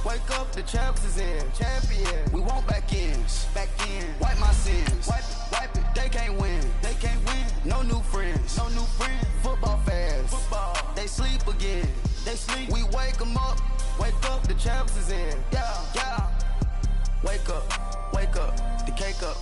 Wake up, the champs is in. Champion. We want back ends. Back in. Wipe my sins. Wipe it. They can't win. They can't win. No new friends. No new friends. Football fans. Football. They sleep again. They sleep. We wake them up. Wake up, the champs is in. Yeah. Wake up. Wake up. The cake up.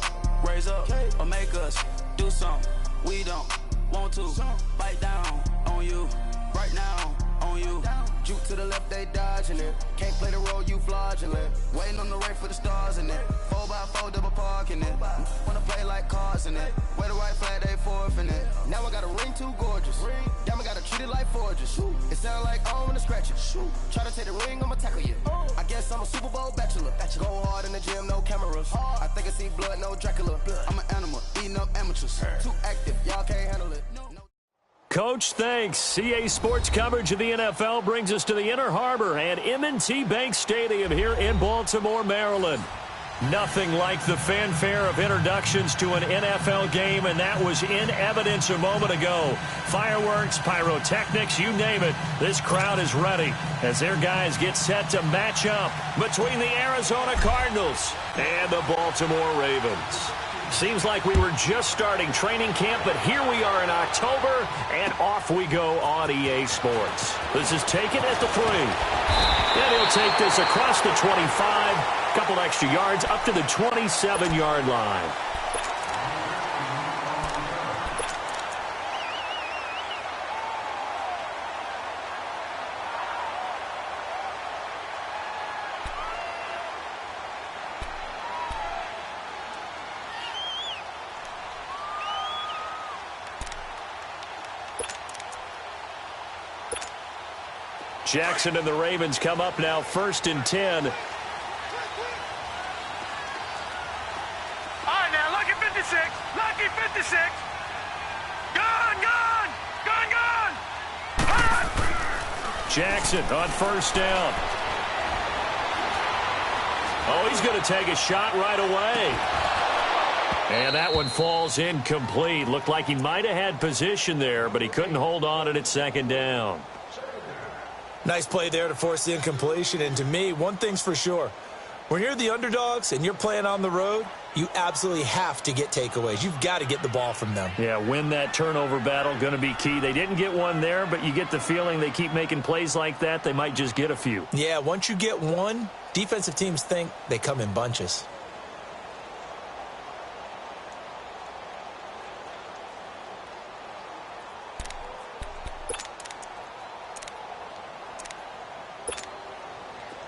Raise up. Or make us do something we don't want to. Bite down on you. Right now on you. Juke to the left, they dodging it. Can't play the role, you fraudulent. Waiting on the rain for the stars in it. 4x4 double parking it. Wanna play like cars in it. Wear the right flag, they forfeiting it. Now I got a ring too gorgeous. Damn, I gotta treat it like forges. It sound like I wanna scratch it. Try to take the ring, I'ma tackle you. I guess I'm a Super Bowl bachelor. Go hard in the gym, no cameras. I think I see blood, no Dracula. I'm an animal, eating up amateurs. Too active, y'all can't handle it. Coach, thanks. CA Sports coverage of the NFL brings us to the Inner Harbor and M&T Bank Stadium here in Baltimore, Maryland. Nothing like the fanfare of introductions to an NFL game, and that was in evidence a moment ago. Fireworks, pyrotechnics, you name it. This crowd is ready as their guys get set to match up between the Arizona Cardinals and the Baltimore Ravens. Seems like we were just starting training camp, but here we are in October, and off we go on EA Sports. This is taken at the 3. And he'll take this across the 25, couple extra yards up to the 27-yard line. Jackson and the Ravens come up now, 1st and 10. All right, now, lucky 56. Lucky 56. Gone. Jackson on 1st down. Oh, he's going to take a shot right away. And that one falls incomplete. Looked like he might have had position there, but he couldn't hold on it at 2nd down. Nice play there to force the incompletion. And to me, one thing's for sure. When you're the underdogs and you're playing on the road, you absolutely have to get takeaways. You've got to get the ball from them. Yeah, win that turnover battle, going to be key. They didn't get one there, but you get the feeling they keep making plays like that, they might just get a few. Yeah, once you get one, defensive teams think they come in bunches.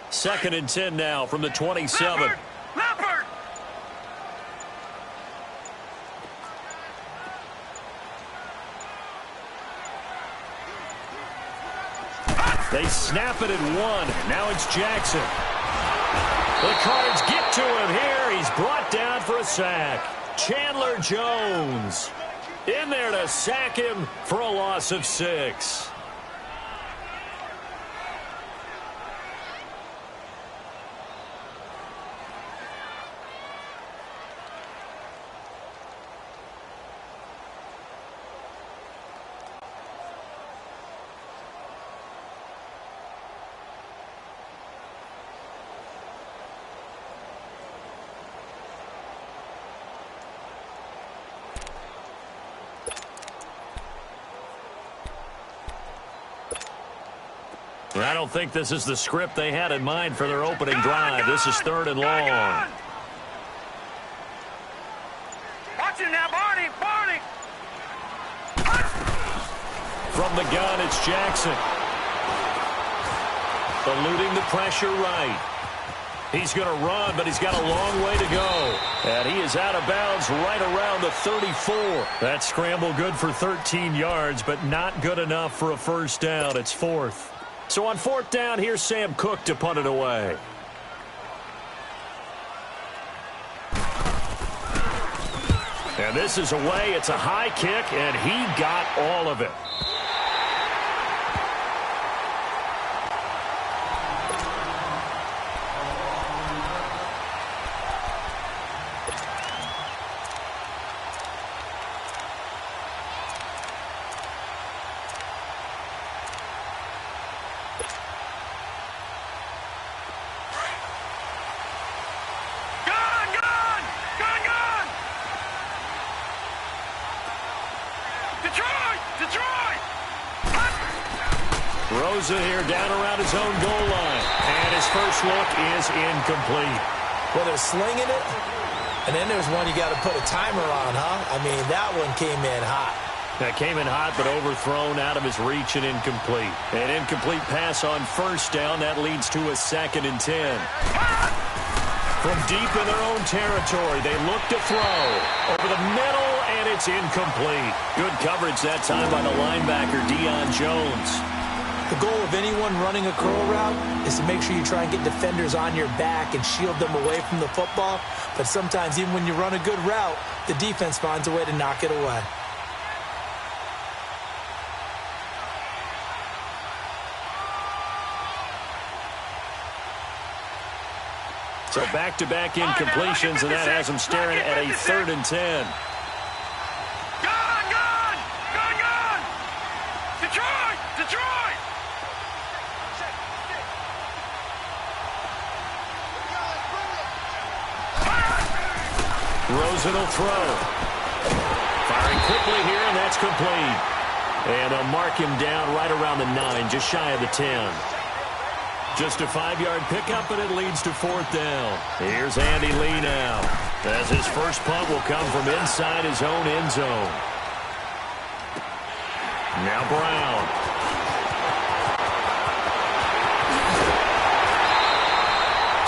Second and 10 now from the 27. Leopard. They snap it at 1. Now it's Jackson. The Cards get to him here. He's brought down for a sack. Chandler Jones in there to sack him for a loss of 6. I don't think this is the script they had in mind for their opening drive. This is 3rd and long. Watch it now, Barney. From the gun, it's Jackson. Eluding the pressure right. He's going to run, but he's got a long way to go. And he is out of bounds right around the 34. That scramble good for 13 yards, but not good enough for a 1st down. It's 4th. So on 4th down, here's Sam Cook to punt it away. And this is away. It's a high kick, and he got all of it. throws it here down around his own goal line. And his first look is incomplete. Well, they're slinging it, and then there's one you got to put a timer on, huh? I mean, that one came in hot. That came in hot, but overthrown out of his reach and incomplete. An incomplete pass on first down. That leads to a 2nd and 10. From deep in their own territory, they look to throw. Over the middle, and it's incomplete. Good coverage that time by the linebacker, Deion Jones. The goal of anyone running a curl route is to make sure you try and get defenders on your back and shield them away from the football. But sometimes, even when you run a good route, the defense finds a way to knock it away. So back-to-back incompletions, and that has them staring at a 3rd and 10. Gone! Detroit! Rosen will throw. Firing quickly here, and that's complete. And they'll mark him down right around the 9, just shy of the 10. Just a 5-yard pickup, and it leads to 4th down. Here's Andy Lee now, as his first punt will come from inside his own end zone. Now Brown.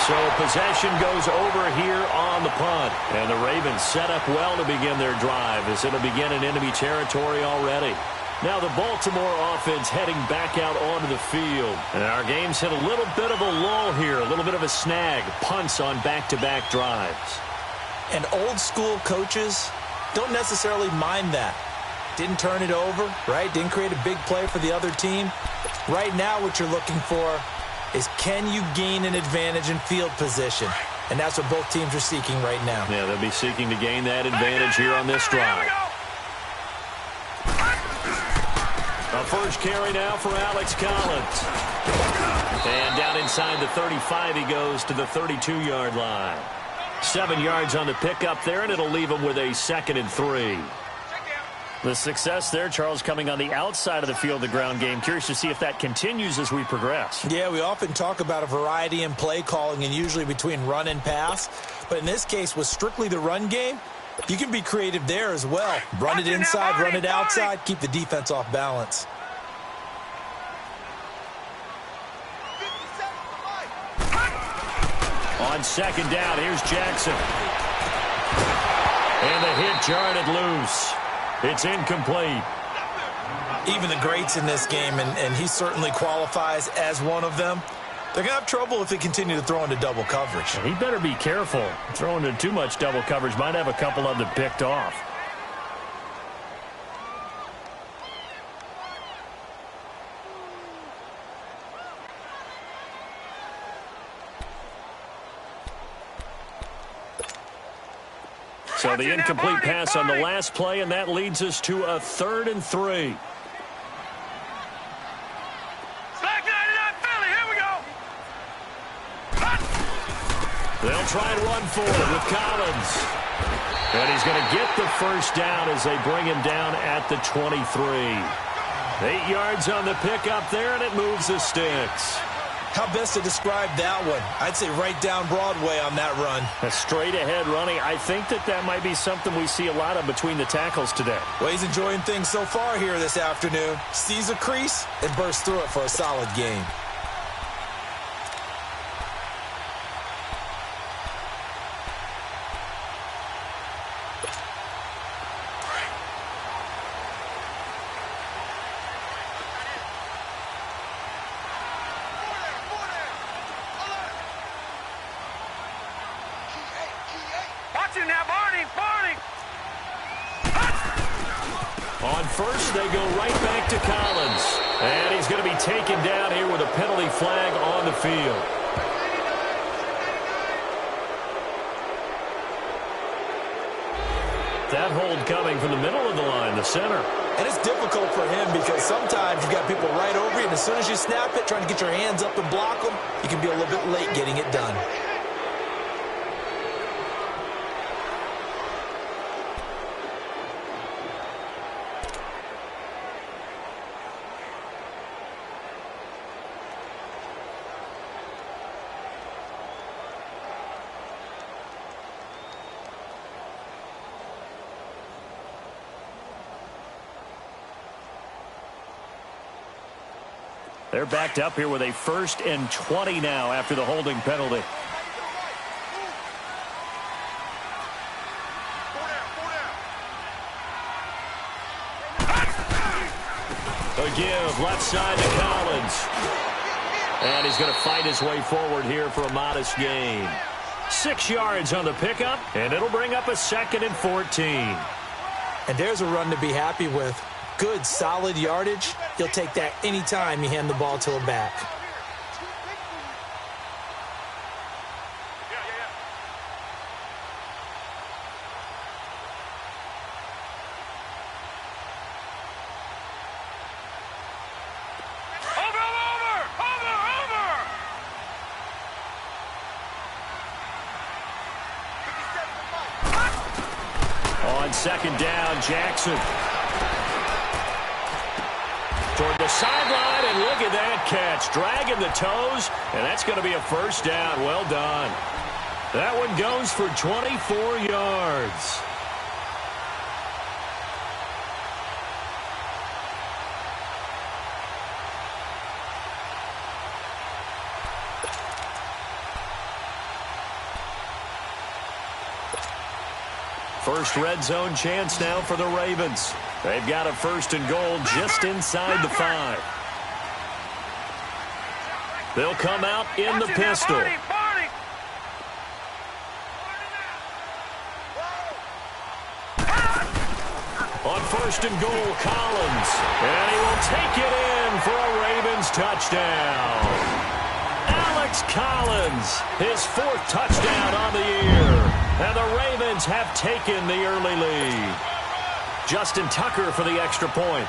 So possession goes over here on the punt. And the Ravens set up well to begin their drive, as it'll begin in enemy territory already. Now the Baltimore offense heading back out onto the field. And our game's hit a little bit of a lull here, a little bit of a snag. Punts on back-to-back drives. And old-school coaches don't necessarily mind that. Didn't turn it over, right? Didn't create a big play for the other team. Right now what you're looking for is, can you gain an advantage in field position? And that's what both teams are seeking right now. Yeah, they'll be seeking to gain that advantage here on this drive. A first carry now for Alex Collins. And down inside the 35, he goes to the 32-yard line. 7 yards on the pickup there, and it'll leave him with a 2nd and 3. The success there, Charles, coming on the outside of the field, the ground game. Curious to see if that continues as we progress. Yeah, we often talk about a variety in play calling, and usually between run and pass. But in this case, with strictly the run game, you can be creative there as well. Run it inside, run it outside, keep the defense off balance. On 2nd down, here's Jackson. And the hit jarred it loose. It's incomplete. Even the greats in this game, and he certainly qualifies as one of them, they're going to have trouble if they continue to throw into double coverage. He better be careful. Throwing into too much double coverage might have a couple of them picked off. So the incomplete pass on the last play, and that leads us to a 3rd and 3. They'll try and run forward with Collins. And he's going to get the first down as they bring him down at the 23. 8 yards on the pickup there, and it moves the sticks. How best to describe that one? I'd say right down Broadway on that run. A straight-ahead running. I think that might be something we see a lot of between the tackles today. Well, he's enjoying things so far here this afternoon. Sees a crease and bursts through it for a solid gain. On first, they go right back to Collins. And he's going to be taken down here with a penalty flag on the field. That hold coming from the middle of the line, the center. And it's difficult for him because sometimes you've got people right over you, and as soon as you snap it, trying to get your hands up and block them, you can be a little bit late getting it done. They're backed up here with a 1st and 20 now after the holding penalty. A give left side to Collins. And he's going to fight his way forward here for a modest gain. 6 yards on the pickup, and it'll bring up a 2nd and 14. And there's a run to be happy with. Good, solid yardage. He'll take that anytime you hand the ball to a back. On 2nd down, Jackson. Toward the sideline, and look at that catch. Dragging the toes, and that's going to be a 1st down. Well done. That one goes for 24 yards. First red zone chance now for the Ravens. They've got a 1st and goal just inside the 5. They'll come out in the pistol. On 1st and goal, Collins. And he will take it in for a Ravens touchdown. Alex Collins, his 4th touchdown on the year. And the Ravens have taken the early lead. Justin Tucker for the extra point.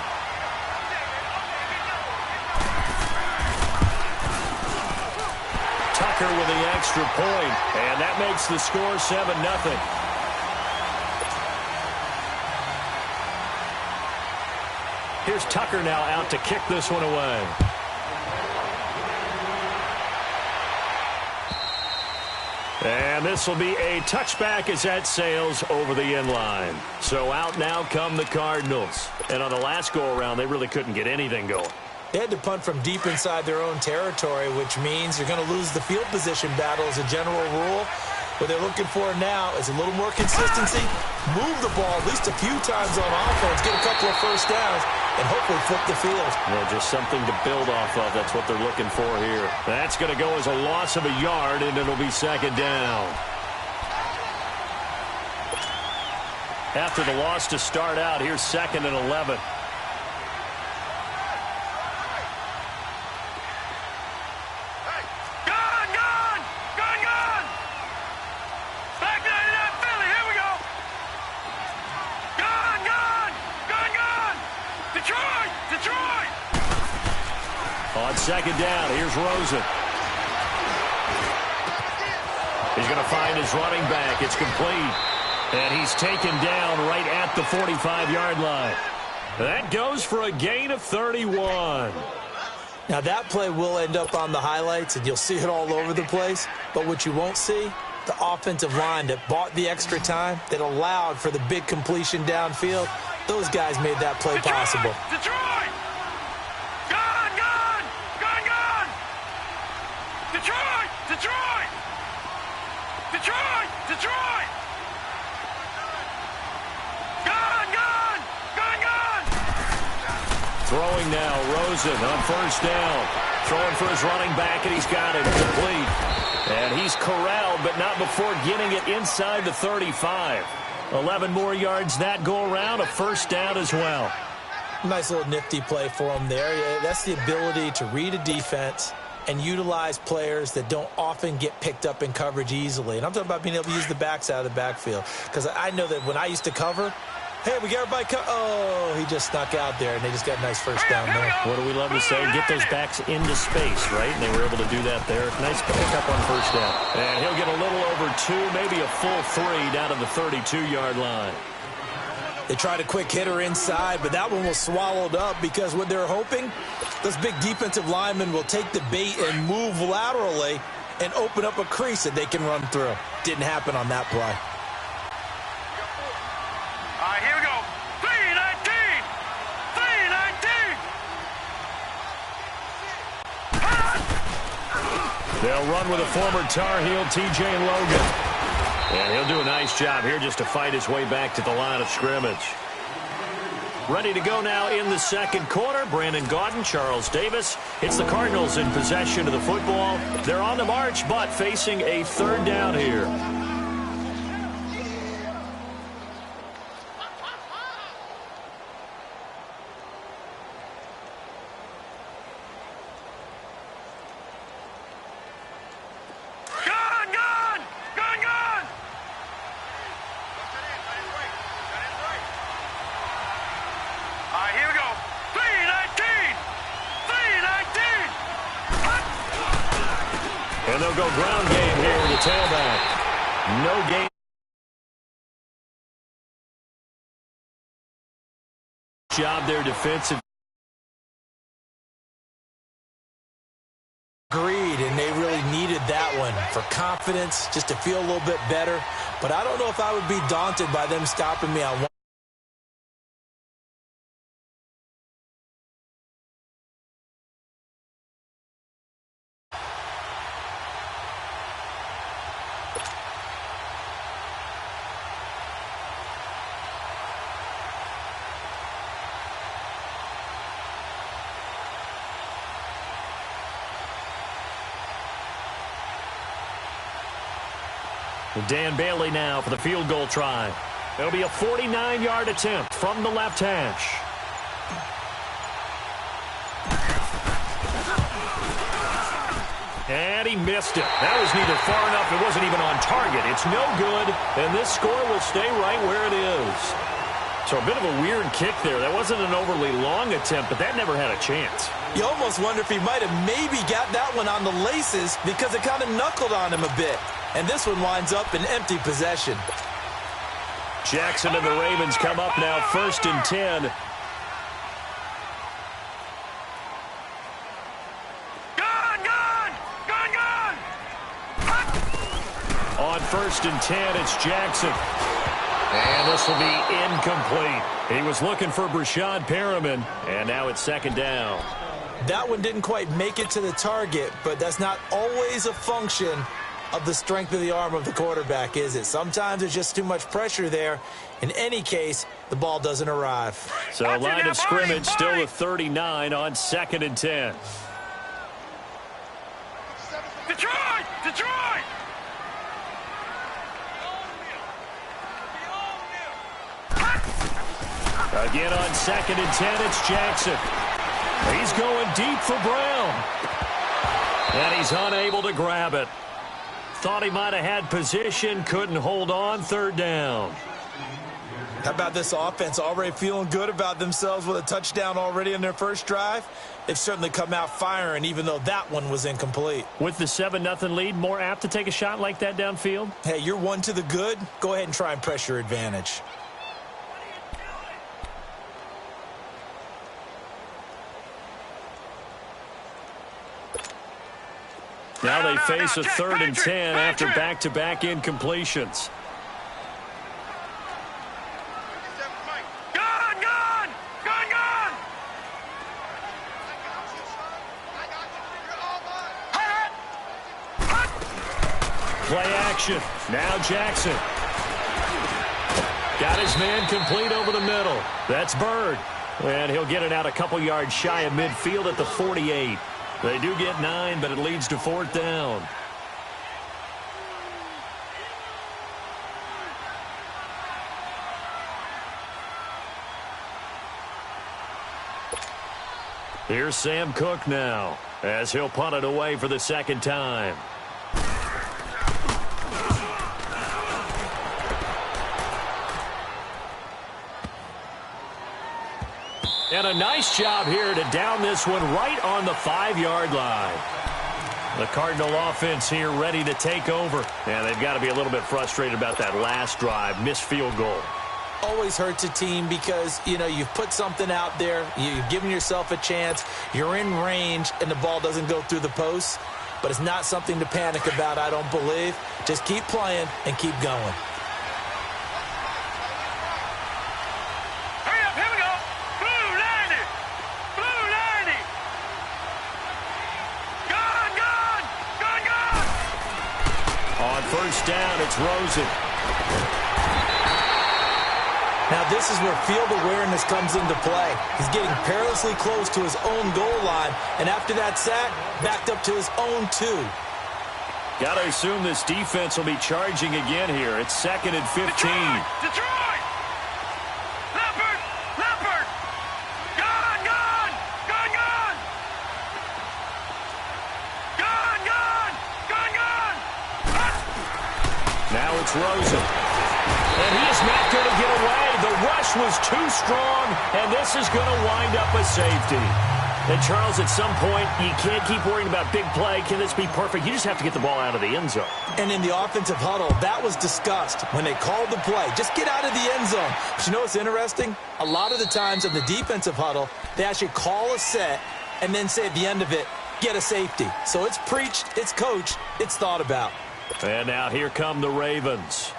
Tucker with the extra point, and that makes the score 7-0. Here's Tucker now out to kick this one away. And this will be a touchback as that sails over the end line. So out now come the Cardinals. And on the last go-around, they really couldn't get anything going. They had to punt from deep inside their own territory, which means you're going to lose the field position battle as a general rule. What they're looking for now is a little more consistency, move the ball at least a few times on offense, get a couple of 1st downs, and hopefully flip the field. Yeah, just something to build off of. That's what they're looking for here. That's going to go as a loss of a yard, and it'll be 2nd down. After the loss to start out, here's 2nd and 11. On 2nd down, here's Rosen. He's going to find his running back. It's complete. And he's taken down right at the 45-yard line. That goes for a gain of 31. Now that play will end up on the highlights, and you'll see it all over the place. But what you won't see, the offensive line that bought the extra time, that allowed for the big completion downfield, those guys made that play possible. Detroit! Detroit! Detroit! Detroit! Detroit! Gone! Throwing now, Rosen on 1st down. Throwing for his running back, and he's got it complete. And he's corralled, but not before getting it inside the 35. 11 more yards that go around, a 1st down as well. Nice little nifty play for him there. That's the ability to read a defense and utilize players that don't often get picked up in coverage easily. And I'm talking about being able to use the backs out of the backfield. Because I know that when I used to cover, hey, we got everybody oh, he just snuck out there, and they just got a nice 1st down there. What do we love to say? Get those backs into space, right? And they were able to do that there. Nice pickup on 1st down. And he'll get a little over 2, maybe a full 3 down to the 32-yard line. They tried a quick hitter inside, but that one was swallowed up because what they're hoping, those big defensive linemen will take the bait and move laterally and open up a crease that they can run through. Didn't happen on that play. All right, here we go. 3-19! 3-19! They'll run with a former Tar Heel, T.J. Logan. And he'll do a nice job here just to fight his way back to the line of scrimmage. Ready to go now in the second quarter. Brandon Gaudin, Charles Davis. It's the Cardinals in possession of the football. They're on the march, but facing a third down here. And they'll go ground game here with the tailback. No game. Job there defensive. Agreed, and they really needed that one for confidence, just to feel a little bit better. But I don't know if I would be daunted by them stopping me on one. Dan Bailey now for the field goal try. It'll be a 49-yard attempt from the left hash. And he missed it. That was neither far enough. It wasn't even on target. It's no good, and this score will stay right where it is. So a bit of a weird kick there. That wasn't an overly long attempt, but that never had a chance. You almost wonder if he might have maybe got that one on the laces because it kind of knuckled on him a bit. And this one winds up in empty possession. Jackson and the Ravens come up now 1st and 10. On 1st and 10, it's Jackson. And this will be incomplete. He was looking for Brashad Perriman, and now it's 2nd down. That one didn't quite make it to the target, but that's not always a function of the strength of the arm of the quarterback, is it? Sometimes there's just too much pressure there. In any case, the ball doesn't arrive. So line of scrimmage still a 39 on 2nd and 10. Detroit! Detroit! Again on 2nd and 10, it's Jackson. He's going deep for Brown. And he's unable to grab it. Thought he might have had position, couldn't hold on, 3rd down. How about this offense already feeling good about themselves with a touchdown already in their first drive? They've certainly come out firing, even though that one was incomplete. With the 7-0 lead, more apt to take a shot like that downfield? Hey, you're one to the good. Go ahead and try and press your advantage. Now they face a 3rd and 10 after back-to-back incompletions. Play action. Now Jackson. Got his man complete over the middle. That's Bird. And he'll get it out a couple yards shy of midfield at the 48. They do get 9, but it leads to 4th down. Here's Sam Cook now, as he'll punt it away for the 2nd time. And a nice job here to down this one right on the 5-yard line. The Cardinal offense here ready to take over. And they've got to be a little bit frustrated about that last drive, missed field goal. Always hurts a team because, you know, you've put something out there, you've given yourself a chance, you're in range, and the ball doesn't go through the posts. But it's not something to panic about, I don't believe. Just keep playing and keep going. Gone! first down. It's Rosen. Now this is where field awareness comes into play. He's getting perilously close to his own goal line, and after that sack, backed up to his own 2. Got to assume this defense will be charging again here. It's 2nd and 15. Detroit! Leopard! Leopard! Gone! Gone! Gone! Gone! Gone! Gone! Gone! Gone! Now it's Rosen. And he is not going to get away. The rush was too strong, and this is going to wind up a safety. And, Charles, at some point, you can't keep worrying about big play. Can this be perfect? You just have to get the ball out of the end zone. And in the offensive huddle, that was discussed when they called the play. Just get out of the end zone. But you know what's interesting? A lot of the times in the defensive huddle, they actually call a set and then say at the end of it, get a safety. So it's preached, it's coached, it's thought about. And now here come the Ravens.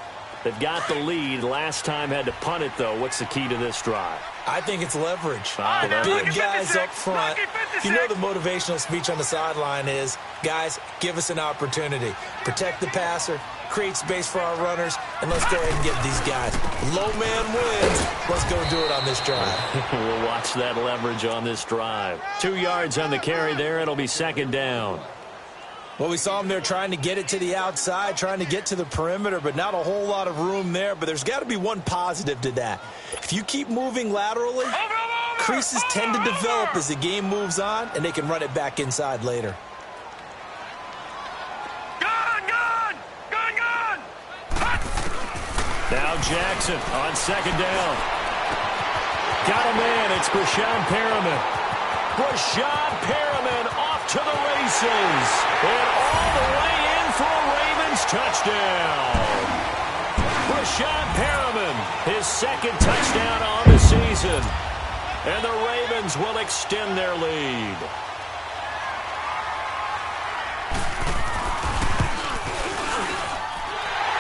They've got the lead. Last time had to punt it, though. What's the key to this drive? I think it's leverage. Leverage. Big guys up front. You know the motivational speech on the sideline is, guys, give us an opportunity. Protect the passer, create space for our runners, and let's go ahead and get these guys. Low man wins. Let's go do it on this drive. We'll watch that leverage on this drive. 2 yards on the carry there. It'll be 2nd down. Well, we saw him there trying to get it to the outside, trying to get to the perimeter, but not a whole lot of room there. But there's got to be one positive to that. If you keep moving laterally, creases tend to develop as the game moves on, and they can run it back inside later. Gone! Gone! Gone! Gone! Now Jackson on 2nd down. Got a man. It's Brashad Perriman. Brashad Perriman off to the races. And all the way in for a Ravens touchdown. Brashad Perriman, his 2nd touchdown on the season. And the Ravens will extend their lead.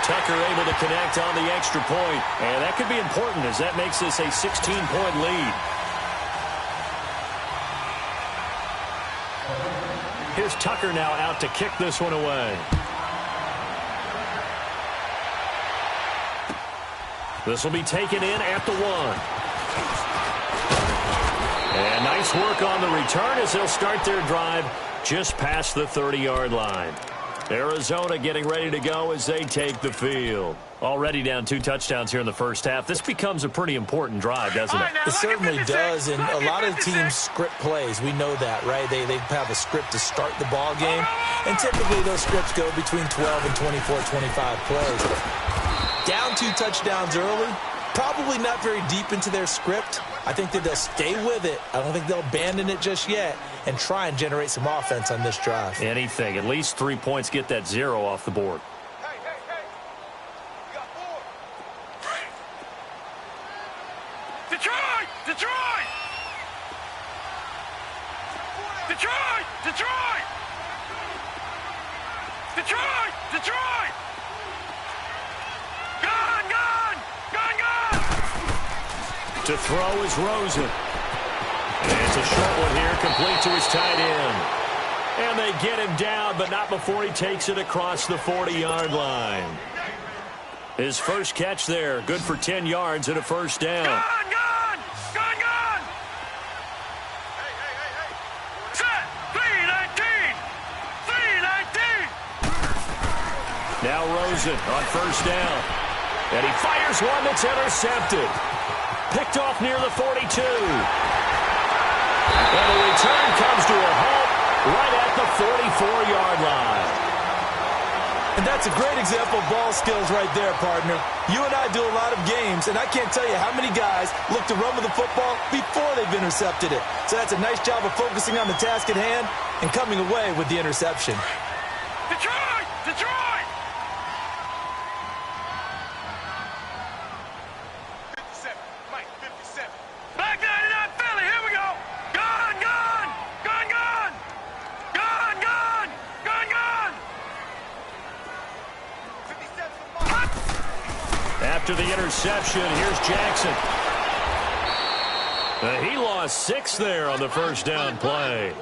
Tucker able to connect on the extra point. And that could be important as that makes this a 16-point lead. Here's Tucker now out to kick this one away. This will be taken in at the 1. And nice work on the return as they'll start their drive just past the 30-yard line. Arizona getting ready to go as they take the field. Already down 2 touchdowns here in the first half. This becomes a pretty important drive, doesn't it? It certainly does, and a lot of the teams script plays. We know that, right? They have a script to start the ball game, and typically those scripts go between 12 and 24, 25 plays. Down 2 touchdowns early, probably not very deep into their script. I think that they'll stay with it. I don't think they'll abandon it just yet and try and generate some offense on this drive. Anything. At least 3 points, get that 0 off the board. Detroit! Detroit! Detroit! Detroit! Detroit! Detroit! Gone! Gone! Gone! Gone! To throw is Rosen. And it's a short one here, complete to his tight end. And they get him down, but not before he takes it across the 40-yard line. His first catch there, good for 10 yards and a first down. Gone! Gone! Gone! Gone! Set! 3-19! 3-19! Now Rosen on first down. And he fires one that's intercepted. Picked off near the 42. And the return comes to a halt right at the 44-yard line. And that's a great example of ball skills right there, partner. You and I do a lot of games, and I can't tell you how many guys look to run with the football before they've intercepted it. So that's a nice job of focusing on the task at hand and coming away with the interception. Detroit! Detroit! 57. Mike, 57. Back 99 Philly, here we go! Gone! Gone! Gone! Gone! Gone! Gone! Gone! Gone! 57. After the interception, here's Jackson. He lost 6 there on the first down play.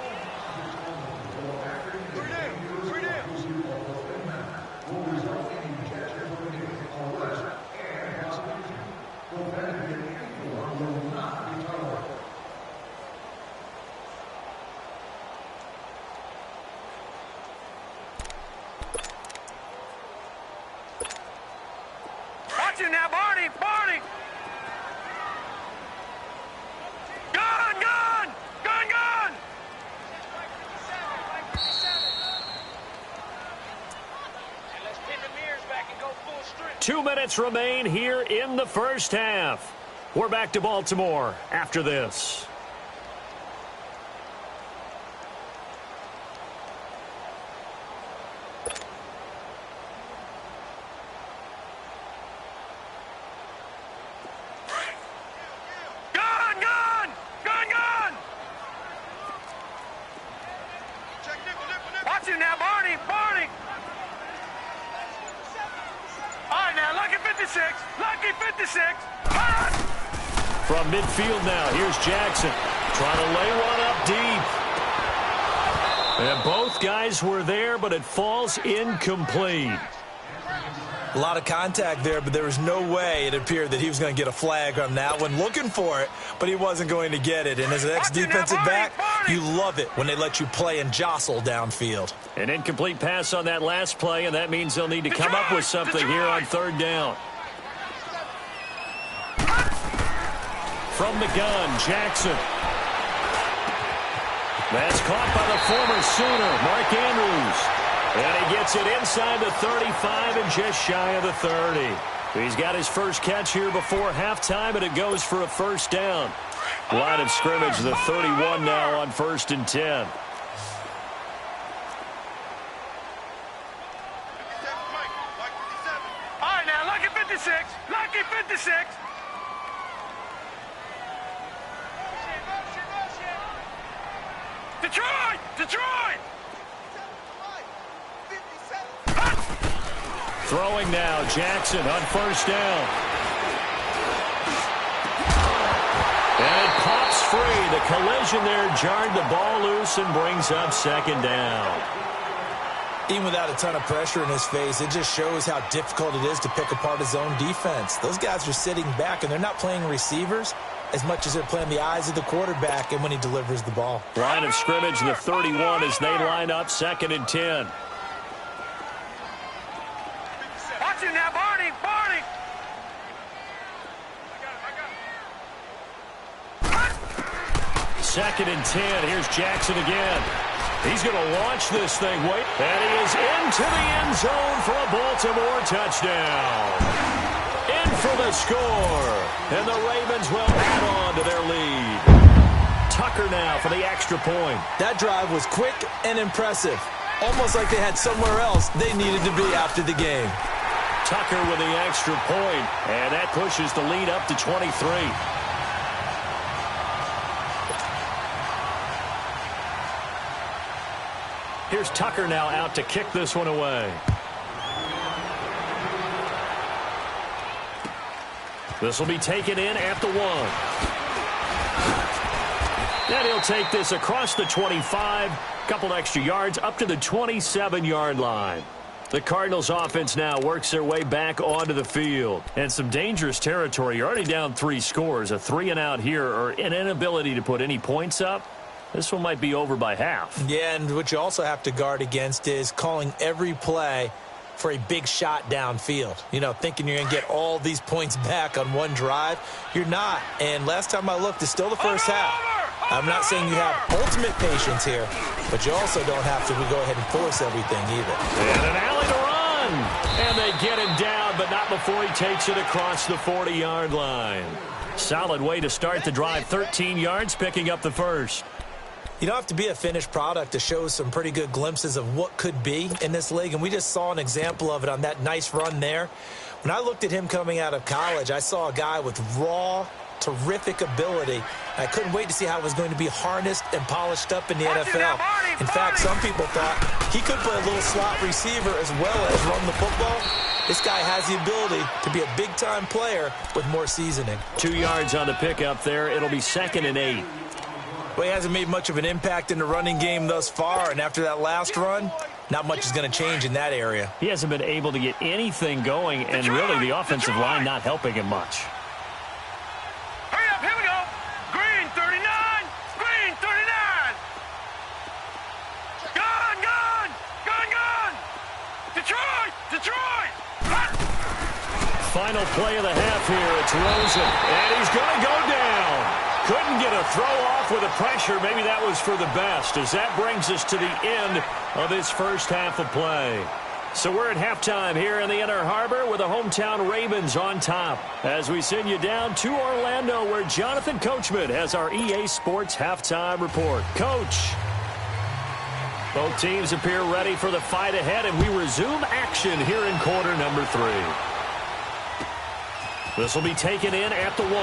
2 minutes remain here in the first half. We're back to Baltimore after this. Now, Barney. All right, now, lucky 56. Lucky 56. From midfield now, here's Jackson. Trying to lay one up deep. And both guys were there, but it falls incomplete. A lot of contact there, but there was no way it appeared that he was going to get a flag on that one. Looking for it, but he wasn't going to get it. And as an ex-defensive back, you love it when they let you play and jostle downfield. An incomplete pass on that last play, and that means they'll need to come up with something here on third down. From the gun, Jackson. That's caught by the former Sooner, Mark Andrews. And he gets it inside the 35 and just shy of the 30. He's got his first catch here before halftime, and it goes for a first down. Line of scrimmage, the 31 now on 1st and 10. All right, now, lucky 56. Lucky 56. Detroit! Throwing now, Jackson on first down. And it pops free. The collision there jarred the ball loose and brings up second down. Even without a ton of pressure in his face, it just shows how difficult it is to pick apart his own defense. Those guys are sitting back, and they're not playing receivers as much as they're playing the eyes of the quarterback and when he delivers the ball. Line of scrimmage, the 31 as they line up 2nd and 10. Watch it now, Barney. I got 2nd and 10. Here's Jackson again. He's going to launch this thing. Wait. And he is into the end zone for a Baltimore touchdown. In for the score. And the Ravens will add on to their lead. Tucker now for the extra point. That drive was quick and impressive. Almost like they had somewhere else they needed to be after the game. Tucker with the extra point. And that pushes the lead up to 23. Here's Tucker now out to kick this one away. This will be taken in at the 1. Then he'll take this across the 25. Couple extra yards up to the 27-yard line. The Cardinals offense now works their way back onto the field. And some dangerous territory. You're already down 3 scores. A 3-and-out here or an inability to put any points up. This one might be over by half. Yeah, and what you also have to guard against is calling every play for a big shot downfield. You know, thinking you're going to get all these points back on one drive. You're not. And last time I looked, it's still the first half. I'm not saying you have ultimate patience here, but you also don't have to go ahead and force everything either. And an alley to run. And they get him down, but not before he takes it across the 40-yard line. Solid way to start the drive. 13 yards, picking up the first. You don't have to be a finished product to show some pretty good glimpses of what could be in this league, and we just saw an example of it on that nice run there. When I looked at him coming out of college, I saw a guy with raw, terrific ability. I couldn't wait to see how it was going to be harnessed and polished up in the NFL. In fact, some people thought he could play a little slot receiver as well as run the football. This guy has the ability to be a big-time player with more seasoning. 2 yards on the pickup there. It'll be 2nd and 8. Well, he hasn't made much of an impact in the running game thus far, and after that last run, not much is going to change in that area. He hasn't been able to get anything going, and really the offensive line not helping him much. Hurry up, here we go. Green 39. Green 39. Gun. Detroit. Final play of the half here. It's Rosen, and he's going to go down. Couldn't get a throw off with the pressure. Maybe that was for the best, as that brings us to the end of this first half of play. So we're at halftime here in the Inner Harbor with the hometown Ravens on top. As we send you down to Orlando where Jonathan Coachman has our EA Sports halftime report. Coach. Both teams appear ready for the fight ahead, and we resume action here in quarter number 3. This will be taken in at the 1.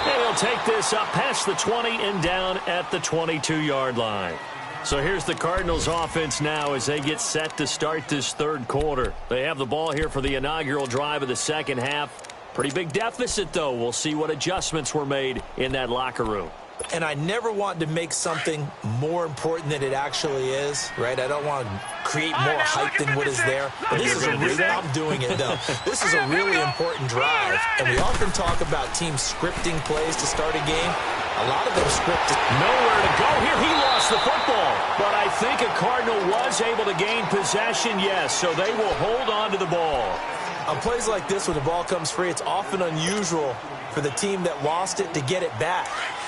And he'll take this up past the 20 and down at the 22-yard line. So here's the Cardinals offense now as they get set to start this third quarter. They have the ball here for the inaugural drive of the second half. Pretty big deficit, though. We'll see what adjustments were made in that locker room. And I never want to make something more important than it actually is, right? I don't want to create more hype than what is there. But this is a really, I'm doing it, though. This is a really important drive. And we often talk about teams scripting plays to start a game. A lot of them scripted. Nowhere to go here. He lost the football. But I think a Cardinal was able to gain possession, yes. So they will hold on to the ball. On plays like this, when the ball comes free, it's often unusual for the team that lost it to get it back.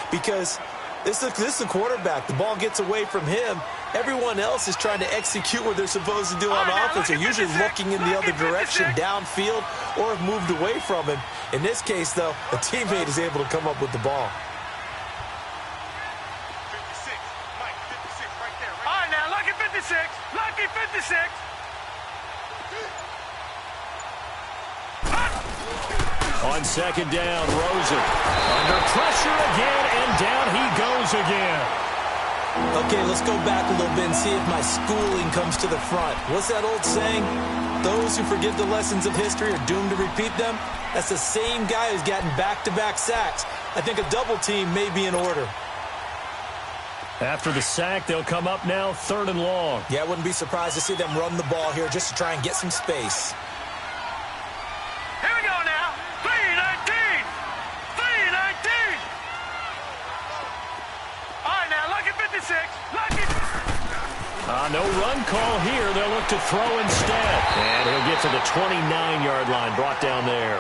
Because this is the quarterback. The ball gets away from him. Everyone else is trying to execute what they're supposed to do on offense. They're usually looking in the other direction, downfield, or have moved away from him. In this case, though, a teammate is able to come up with the ball. 56, Mike, 56 right there. All right, now, lucky 56. Lucky 56. On second down, Rosen under pressure again, and down he goes again. Okay, let's go back a little bit and see if my schooling comes to the front. What's that old saying? Those who forget the lessons of history are doomed to repeat them. That's the same guy who's gotten back-to-back sacks. I think a double team may be in order. After the sack, they'll come up now 3rd and long. Yeah, I wouldn't be surprised to see them run the ball here just to try and get some space. Here we go now. 3-19. 3-19. All right, now, lucky 56. Lucky. No run call here. They'll look to throw instead. And he'll get to the 29-yard line, brought down there.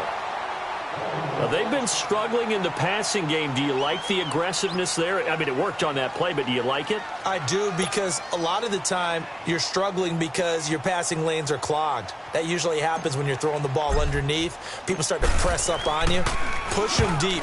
Now, they've been struggling in the passing game. Do you like the aggressiveness there? I mean, it worked on that play, but do you like it? I do, because a lot of the time you're struggling because your passing lanes are clogged. That usually happens when you're throwing the ball underneath. People start to press up on you. Push them deep.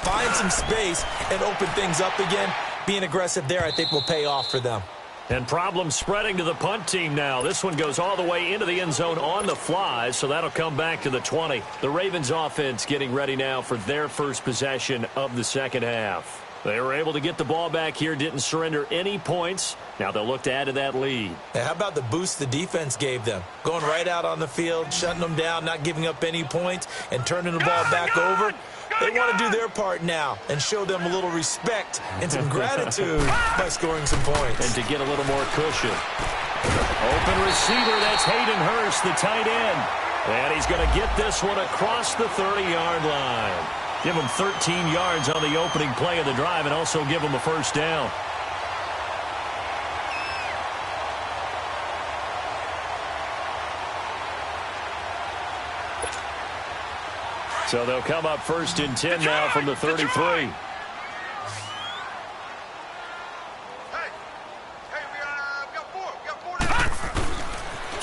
Find some space and open things up again. Being aggressive there, I think, will pay off for them. And problems spreading to the punt team now. This one goes all the way into the end zone on the fly, so that'll come back to the 20. The Ravens offense getting ready now for their first possession of the second half. They were able to get the ball back here, didn't surrender any points. Now they'll look to add to that lead. How about the boost the defense gave them? Going right out on the field, shutting them down, not giving up any points, and turning the ball back over. They want to do their part now and show them a little respect and some gratitude by scoring some points. And to get a little more cushion. Open receiver, that's Hayden Hurst, the tight end. And he's going to get this one across the 30-yard line. Give him 13 yards on the opening play of the drive and also give him a first down. So they'll come up 1st and 10 now from the 33. Hey, we got four. We got 4 down.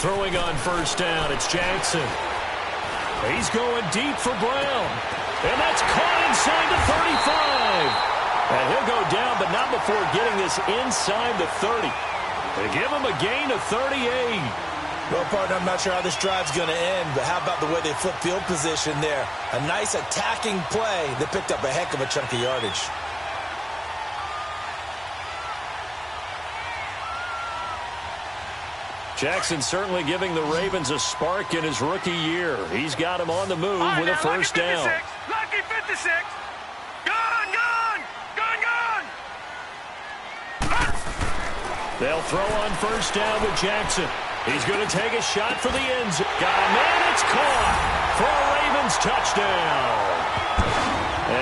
Throwing on first down, it's Jackson. He's going deep for Brown. And that's caught inside the 35. And he'll go down, but not before getting this inside the 30. They give him a gain of 38. Well, partner, I'm not sure how this drive's going to end, but how about the way they flip field position there? A nice attacking play that picked up a heck of a chunk of yardage. Jackson certainly giving the Ravens a spark in his rookie year. He's got him on the move with a first down. Lucky 56. Gone, gone, gone, gone. They'll throw on first down with Jackson. He's going to take a shot for the end zone. Got a man, it's caught for a Ravens touchdown.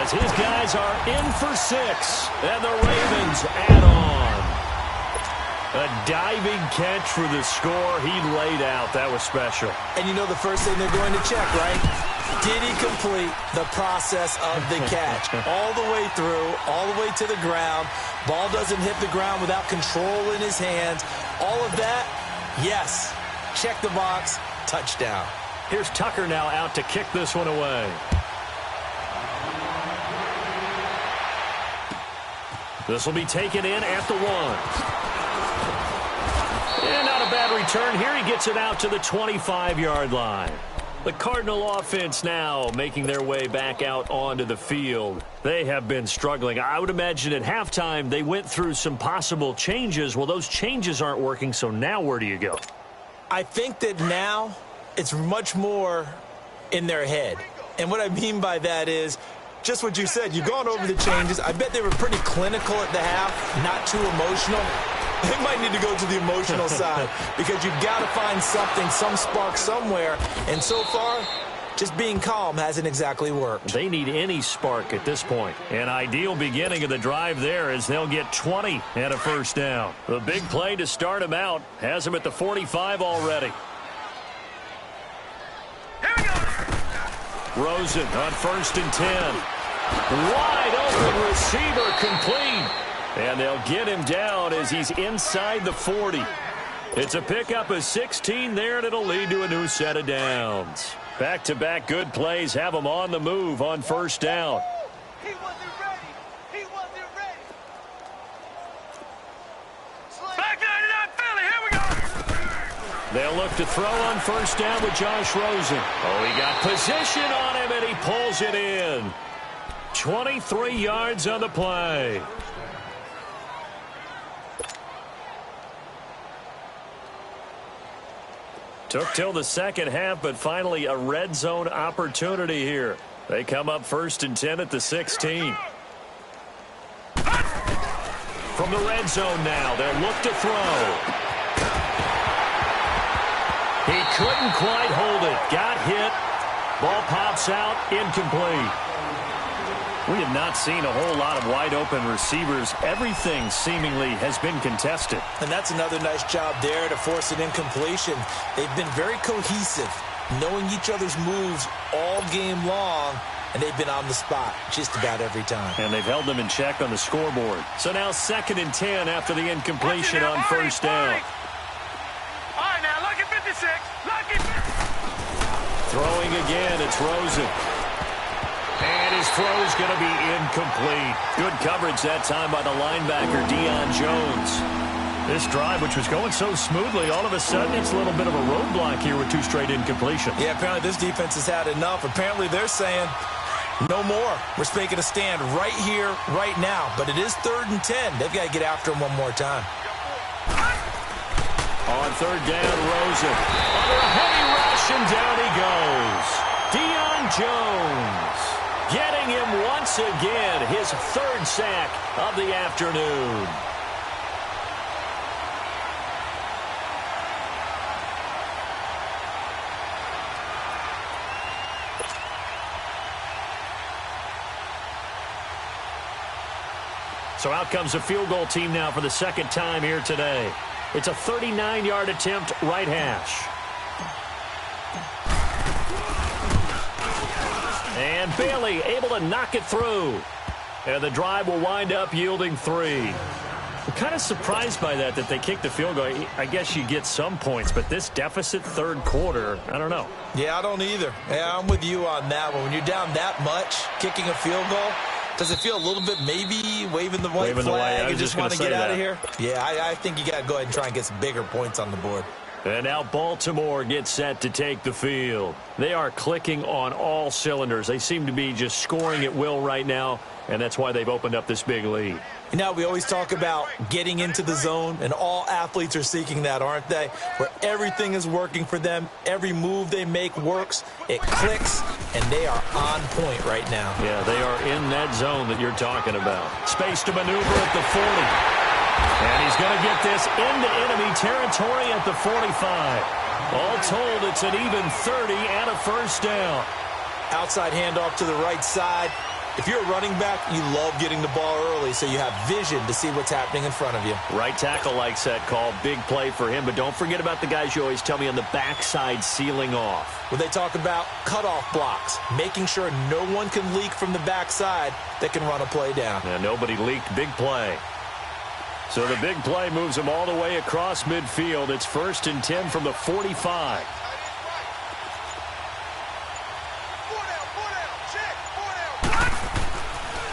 As his guys are in for 6, and the Ravens add on. A diving catch for the score. He laid out. That was special. And you know the first thing they're going to check, right? Did he complete the process of the catch? All the way through, all the way to the ground. Ball doesn't hit the ground without control in his hands. All of that Yes. Check the box. Touchdown. Here's Tucker now out to kick this one away. This will be taken in at the 1. And not a bad return here. He gets it out to the 25-yard line. The Cardinal offense now making their way back out onto the field. They have been struggling. I would imagine at halftime they went through some possible changes. Well, those changes aren't working, so now where do you go? I think that now it's much more in their head. And what I mean by that is just what you said. You've gone over the changes. I bet they were pretty clinical at the half, not too emotional. They might need to go to the emotional side because you've got to find something, some spark somewhere. And so far, just being calm hasn't exactly worked. They need any spark at this point. An ideal beginning of the drive there as they'll get 20 and a first down. The big play to start him out has him at the 45 already. Here we go. Rosen on 1st and 10. Wide open receiver complete. And they'll get him down as he's inside the 40. It's a pickup of 16 there, and it'll lead to a new set of downs. Back-to-back good plays have him on the move on 1st down. He wasn't ready. He wasn't ready. Back 99 Philly. Here we go. They'll look to throw on 1st down with Josh Rosen. Oh, he got position on him, and he pulls it in. 23 yards on the play. Took till the second half, but finally a red zone opportunity here. They come up 1st and 10 at the 16. From the red zone now, they'll look to throw. He couldn't quite hold it. Got hit. Ball pops out, incomplete. We have not seen a whole lot of wide-open receivers. Everything seemingly has been contested. And that's another nice job there to force an incompletion. They've been very cohesive, knowing each other's moves all game long, and they've been on the spot just about every time. And they've held them in check on the scoreboard. So now 2nd and 10 after the incompletion on 1st down. All right, now, lucky 56. Lucky. Throwing again, it's Rosen. And his throw is going to be incomplete. Good coverage that time by the linebacker, Deion Jones. This drive, which was going so smoothly, all of a sudden it's a little bit of a roadblock here with 2 straight incompletions. Yeah, apparently this defense has had enough. Apparently they're saying, no more. We're making a stand right here, right now. But it is 3rd and 10. They've got to get after him one more time. On 3rd down, Rosen. Under a heavy rush, and down he goes. Deion Jones. Getting him once again, his 3rd sack of the afternoon. So out comes a field goal team now for the 2nd time here today. It's a 39-yard attempt, right hash. And Bailey able to knock it through. And the drive will wind up yielding 3. I'm kind of surprised by that they kicked the field goal. I guess you get some points, but this deficit 3rd quarter, I don't know. Yeah, I don't either. Yeah, I'm with you on that one. When you're down that much, kicking a field goal, does it feel a little bit maybe waving the white flag and just want to get out of here? Yeah, I think you got to go ahead and try and get some bigger points on the board. And now Baltimore gets set to take the field. They are clicking on all cylinders. They seem to be just scoring at will right now, and that's why they've opened up this big lead. You know, we always talk about getting into the zone, and all athletes are seeking that, aren't they? Where everything is working for them, every move they make works, it clicks, and they are on point right now. Yeah, they are in that zone that you're talking about. Space to maneuver at the 40. And he's going to get this into enemy territory at the 45. All told, it's an even 30 and a first down. Outside handoff to the right side. If you're a running back, you love getting the ball early so you have vision to see what's happening in front of you. Right tackle likes that call. Big play for him. But don't forget about the guys you always tell me on the backside sealing off. When they talk about cutoff blocks, making sure no one can leak from the backside that can run a play down. Yeah, nobody leaked. Big play. So the big play moves him all the way across midfield. It's 1st and 10 from the 45.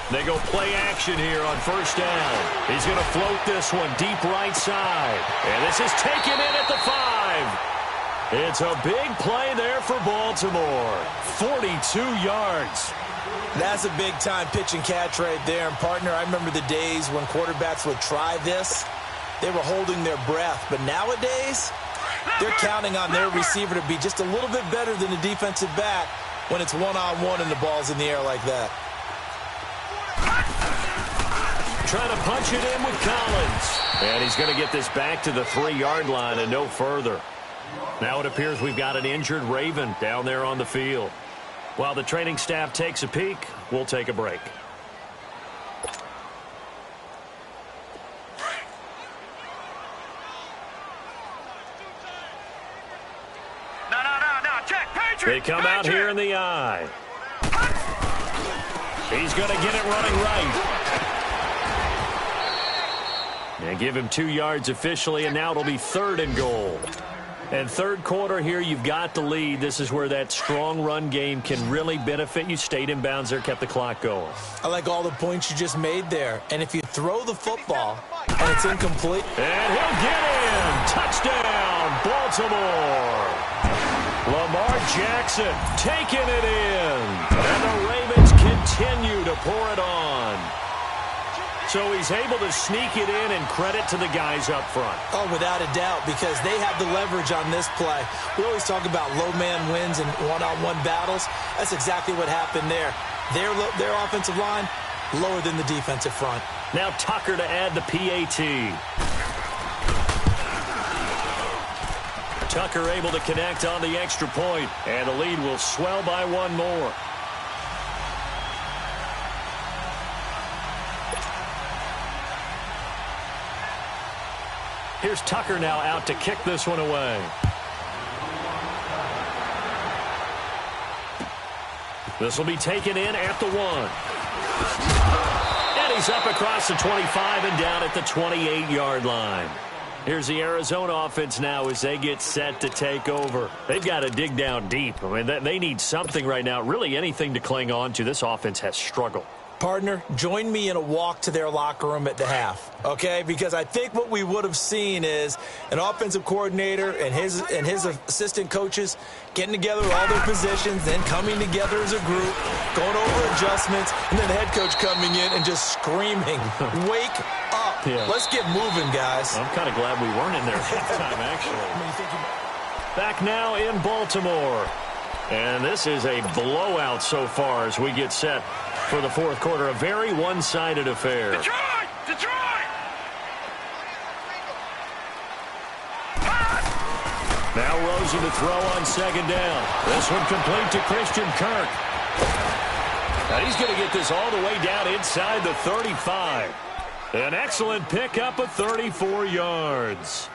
They go play action here on 1st down. He's going to float this one deep right side. And this is taken in at the 5. It's a big play there for Baltimore. 42 yards. That's a big-time pitch and catch right there. And, partner, I remember the days when quarterbacks would try this. They were holding their breath. But nowadays, they're counting on their receiver to be just a little bit better than the defensive back when it's one-on-one and the ball's in the air like that. Trying to punch it in with Collins. And he's going to get this back to the 3-yard line and no further. Now it appears we've got an injured Raven down there on the field. While the training staff takes a peek, we'll take a break. No. Check, Patriot. They come out here in the eye. He's going to get it running right. And give him 2 yards officially, and now it'll be 3rd and goal. And 3rd quarter here, you've got the lead. This is where that strong run game can really benefit you. Stayed in bounds there, kept the clock going. I like all the points you just made there. And if you throw the football and it's incomplete. And he'll get in. Touchdown, Baltimore. Lamar Jackson taking it in. And the Ravens continue to pour it on. So he's able to sneak it in, and credit to the guys up front. Oh, without a doubt, because they have the leverage on this play. We always talk about low man wins and one-on-one battles. That's exactly what happened there. Their offensive line, lower than the defensive front. Now Tucker to add the PAT. Tucker able to connect on the extra point, and the lead will swell by 1 more. Here's Tucker now out to kick this one away. This will be taken in at the 1. And he's up across the 25 and down at the 28-yard line. Here's the Arizona offense now as they get set to take over. They've got to dig down deep. I mean, they need something right now, really anything to cling on to. This offense has struggled. Partner, join me in a walk to their locker room at the half, okay? Because I think what we would have seen is an offensive coordinator and his assistant coaches getting together all their positions, then coming together as a group, going over adjustments, and then the head coach coming in and just screaming, "Wake up. Yeah. Let's get moving, guys." I'm kind of glad we weren't in there at that time, actually. Back now in Baltimore. And this is a blowout so far as we get set for the 4th quarter. A very one-sided affair. Detroit! Now Rosen to throw on 2nd down. This one complete to Christian Kirk. Now he's going to get this all the way down inside the 35. An excellent pickup of 34 yards.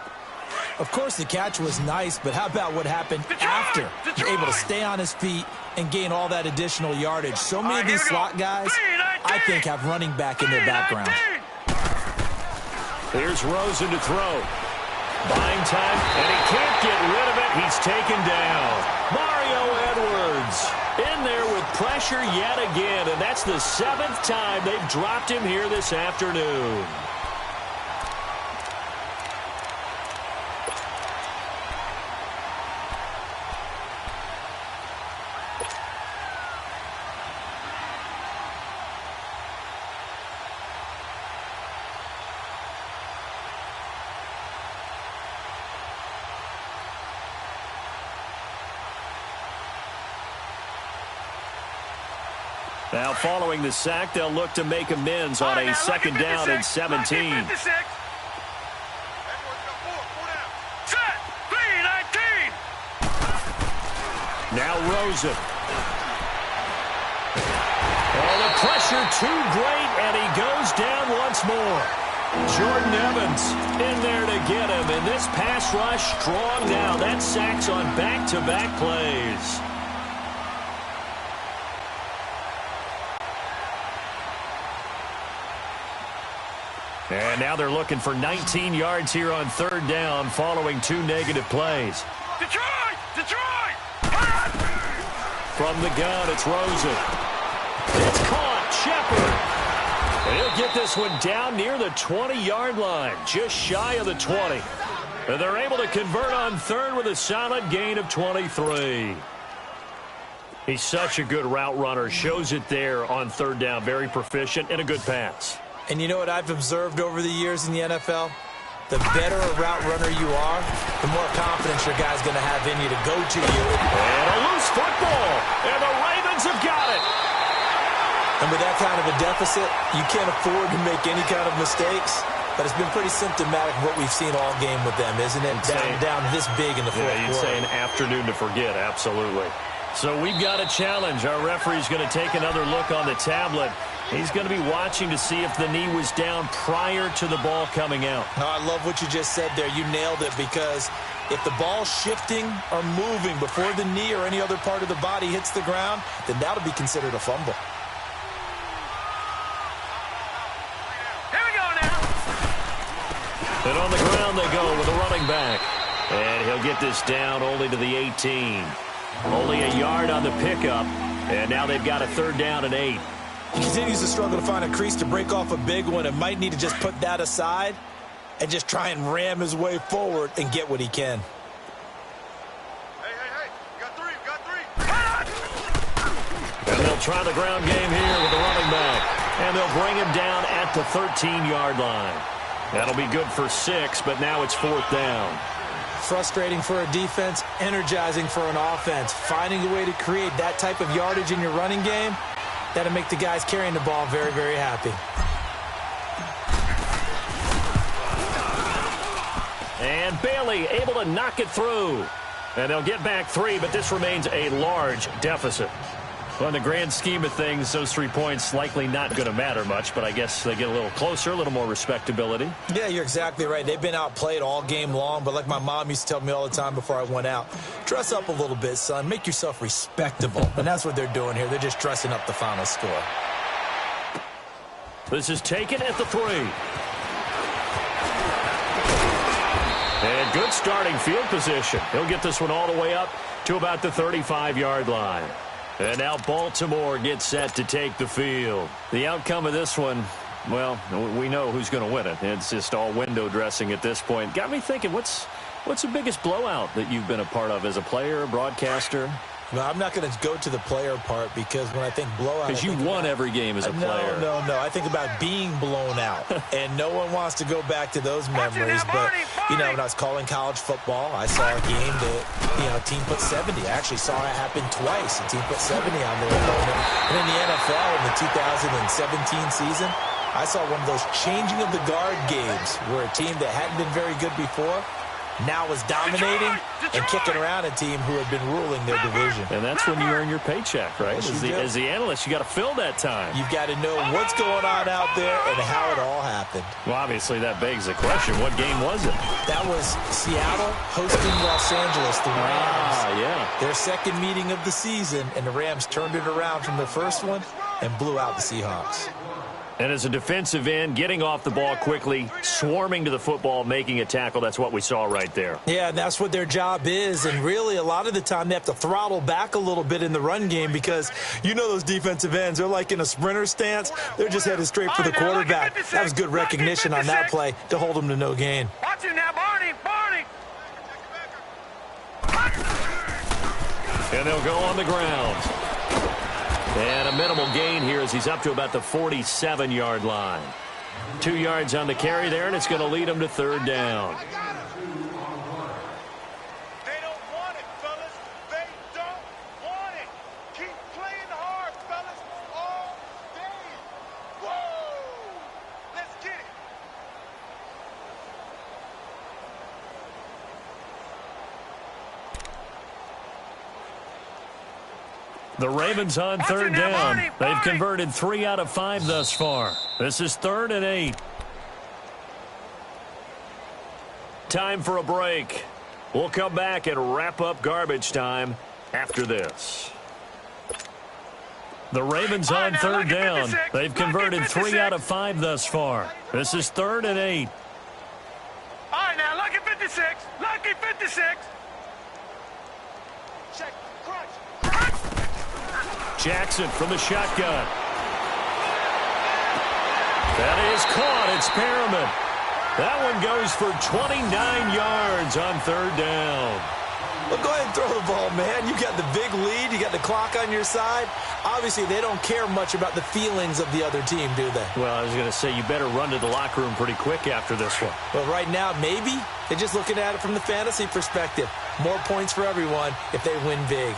Of course, the catch was nice, but how about what happened after? Able to stay on his feet and gain all that additional yardage. So many of these slot guys, I think, have running back in their background. Here's Rosen to throw. Buying time, and he can't get rid of it. He's taken down. Mario Edwards in there with pressure yet again, and that's the 7th time they've dropped him here this afternoon. Now, following the sack, they'll look to make amends on a 2nd down and 17. Now Rosen. Oh, the pressure too great, and he goes down once more. Jordan Evans in there to get him, and this pass rush strong now. That sacks on back-to-back plays. And now they're looking for 19 yards here on third down following 2 negative plays. Detroit! Detroit! From the gun, it's Rosen. It's caught. Shepard. And he'll get this one down near the 20-yard line, just shy of the 20. And they're able to convert on third with a solid gain of 23. He's such a good route runner. Shows it there on third down. Very proficient and a good pass. And you know what I've observed over the years in the NFL? The better a route runner you are, the more confidence your guy's going to have in you to go to you. And a loose football. And the Ravens have got it. And with that kind of a deficit, you can't afford to make any kind of mistakes. But it's been pretty symptomatic of what we've seen all game with them, isn't it? Down this big in the fourth quarter. You'd say an afternoon to forget, absolutely. So we've got a challenge. Our referee's going to take another look on the tablet. He's going to be watching to see if the knee was down prior to the ball coming out. Oh, I love what you just said there. You nailed it, because if the ball's shifting or moving before the knee or any other part of the body hits the ground, then that'll be considered a fumble. Here we go now. And on the ground they go with a running back. And he'll get this down only to the 18. Only a yard on the pickup. And now they've got a third down and 8. He continues to struggle to find a crease to break off a big one, and might need to just put that aside and just try and ram his way forward and get what he can. Hey, you got three. And they'll try the ground game here with the running back. And they'll bring him down at the 13-yard line. That'll be good for 6, but now it's fourth down. Frustrating for a defense, energizing for an offense. Finding a way to create that type of yardage in your running game, that'll make the guys carrying the ball very, very happy. And Bailey able to knock it through. And they'll get back 3, but this remains a large deficit. Well, in the grand scheme of things, those 3 points likely not going to matter much, but I guess they get a little closer, a little more respectability. Yeah, you're exactly right. They've been outplayed all game long, but like my mom used to tell me all the time before I went out, dress up a little bit, son. Make yourself respectable. And that's what they're doing here. They're just dressing up the final score. This is taken at the 3. And good starting field position. He'll get this one all the way up to about the 35-yard line. And now Baltimore gets set to take the field. The outcome of this one, well, we know who's going to win it. It's just all window dressing at this point. Got me thinking, what's the biggest blowout that you've been a part of as a player, broadcaster? No, I'm not going to go to the player part, because when I think blowout... Because you won every game as a player. No. I think about being blown out. And no one wants to go back to those memories. But, you know, when I was calling college football, I saw a game that, a team put 70. I actually saw it happen twice. A team put 70 on their opponent. And in the NFL, in the 2017 season, I saw one of those changing of the guard games where a team that hadn't been very good before now is dominating and kicking around a team who had been ruling their division. And that's when you earn your paycheck, right? As the analyst, you got to fill that time. You've got to know what's going on out there and how it all happened. Well, obviously, that begs the question, what game was it? That was Seattle hosting Los Angeles, the Rams. Yeah. Their second meeting of the season, and the Rams turned it around from the first one and blew out the Seahawks. And as a defensive end, getting off the ball quickly, swarming to the football, making a tackle, that's what we saw right there. Yeah, that's what their job is. And really, a lot of the time, they have to throttle back a little bit in the run game, because you know those defensive ends, they're like in a sprinter stance. They're just headed straight for the quarterback. That was good recognition on that play to hold them to no gain. Watch him now, Barney. And they'll go on the ground. And a minimal gain here as he's up to about the 47-yard line. 2 yards on the carry there, and it's going to lead him to third down. They don't want it, fellas. They don't want it. Keep playing hard, fellas, all day. Whoa! Let's get it. The Ravens on third down. They've converted 3 out of 5 thus far. This is 3rd and 8. Time for a break. We'll come back and wrap up garbage time after this. The Ravens on third down. They've converted 3 out of 5 thus far. This is 3rd and 8. All right, now, lucky 56. Lucky 56. Check. Crunch. Jackson from the shotgun. That is caught. It's Perriman. That one goes for 29 yards on 3rd down. Well, go ahead and throw the ball, man. You got the big lead. You got the clock on your side. Obviously, they don't care much about the feelings of the other team, do they? Well, I was going to say, you better run to the locker room pretty quick after this one. Well, right now, maybe. They're just looking at it from the fantasy perspective. More points for everyone if they win big.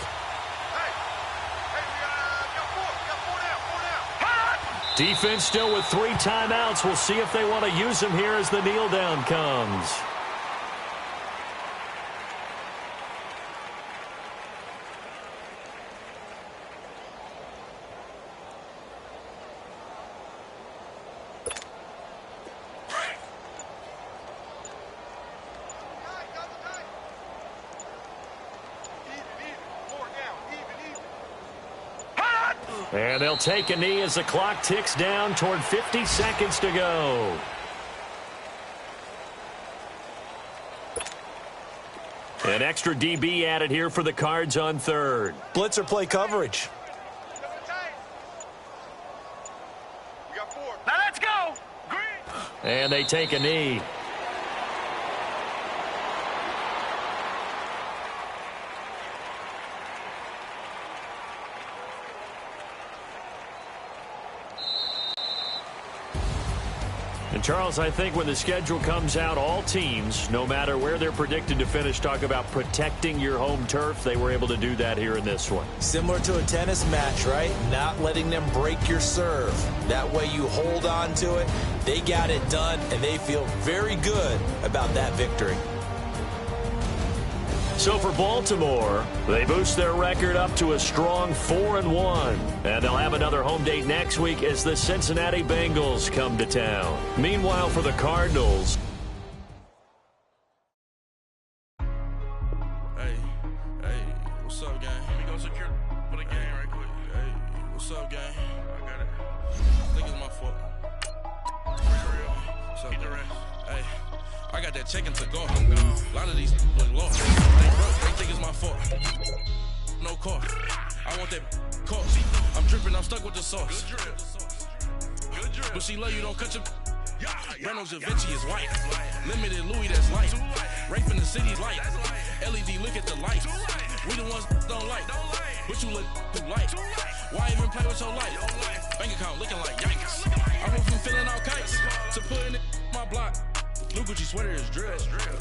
Defense still with 3 timeouts. We'll see if they want to use them here as the kneel down comes. And they'll take a knee as the clock ticks down toward 50 seconds to go. An extra DB added here for the Cards on 3rd. Blitzer play coverage. Now let's go. Green. And they take a knee. And Charles, I think when the schedule comes out, all teams, no matter where they're predicted to finish, talk about protecting your home turf. They were able to do that here in this one. Similar to a tennis match, right? Not letting them break your serve. That way you hold on to it. They got it done, and they feel very good about that victory. So for Baltimore, they boost their record up to a strong 4-1. And they'll have another home date next week as the Cincinnati Bengals come to town. Meanwhile, for the Cardinals. Hey, what's up, gang? Let me go secure for the game right quick. Hey, what's up, gang? I got it. I think it's my fault. What's up, keep the rest. Hey, I got that check into go. I'm gone. A lot of these look lost. They think it's my fault. No car. I want that cost. I'm dripping, I'm stuck with the sauce. Good drip. But she love you, don't cut your. Reynolds Da Vinci is white. Limited Louis, that's light. Rape in the city is light. LED, look at the lights. We the ones don't like. But you look too light. Why even play with your life? Bank account looking like yikes. I went from filling out kites to putting it in my block. Blue Gucci sweater is drill.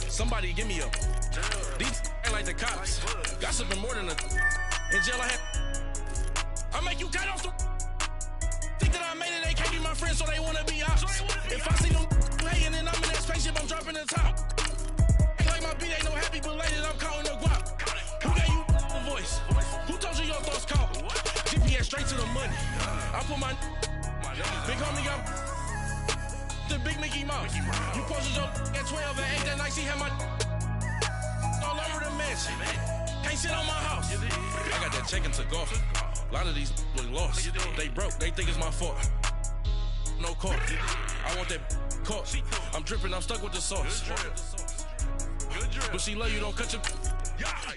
Somebody give me a. These ain't like the cops. Gossiping more than a. In jail I had. I make you cut off the. Think that I made it, they can't be my friends, so they wanna be ops. If I see them hating and I'm in that spaceship, I'm dropping the top. Ain't like my beat ain't no happy belated, I'm calling the guap. Who gave you the voice? Who told you your thoughts count? GPS straight to the money. I put my big homie got the big Mickey Mouse. You posted your at 12 and 8 that night, she had my all over the mansion. Can't sit on my house. I got that check into golf. A lot of these look lost. They broke, they think it's my fault. No car. I want that cost. I'm dripping, I'm stuck with the sauce. But she love you, don't cut your.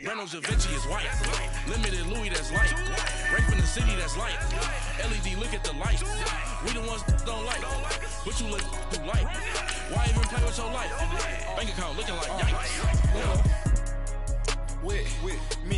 Reynolds Da Vinci is white. Limited Louis, that's light. Rape in the city, that's light. LED, look at the lights. We the ones don't like. But you look too light. Why even play with your life? Bank account looking like yikes. With me.